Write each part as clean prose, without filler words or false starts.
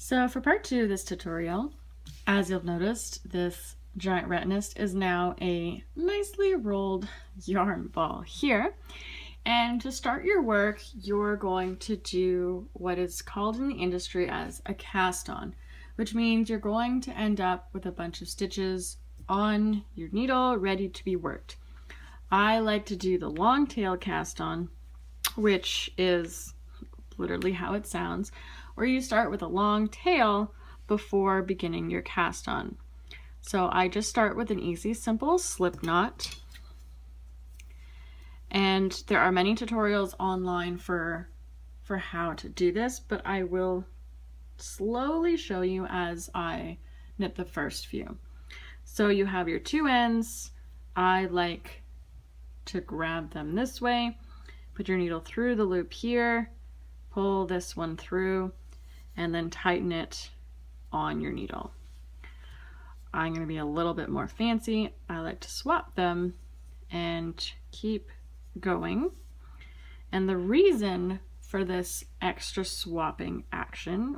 So for part 2 of this tutorial, as you've noticed, this giant retinist is now a nicely rolled yarn ball here. And to start your work, you're going to do what is called in the industry as a cast on, which means you're going to end up with a bunch of stitches on your needle ready to be worked. I like to do the long tail cast on, which is literally how it sounds, where you start with a long tail before beginning your cast on. So I just start with an easy, simple slip knot. And there are many tutorials online for how to do this, but I will slowly show you as I knit the first few. So you have your two ends. I like to grab them this way, put your needle through the loop here, pull this one through, and then tighten it on your needle. I'm going to be a little bit more fancy. I like to swap them and keep going. And the reason for this extra swapping action,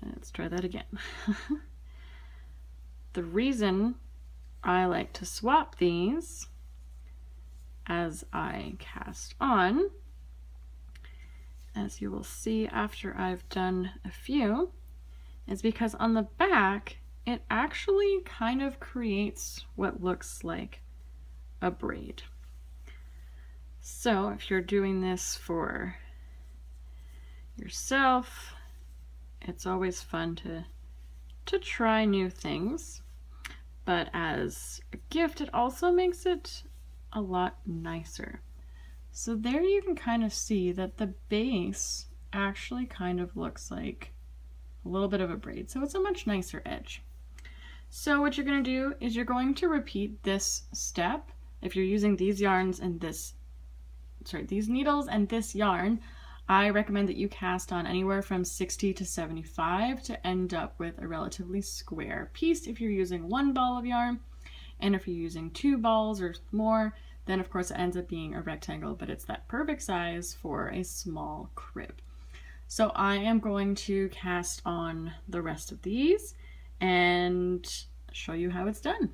let's try that again. The reason I like to swap these as I cast on, as you will see after I've done a few, is because on the back it actually kind of creates what looks like a braid. So if you're doing this for yourself, it's always fun to try new things, but as a gift it also makes it a lot nicer. So there you can kind of see that the base actually kind of looks like a little bit of a braid, so it's a much nicer edge. So what you're going to do is you're going to repeat this step. If you're using these yarns and these needles and this yarn, I recommend that you cast on anywhere from 60 to 75 to end up with a relatively square piece if you're using one ball of yarn. And if you're using two balls or more, then of course it ends up being a rectangle, but it's that perfect size for a small crib. So I am going to cast on the rest of these and show you how it's done.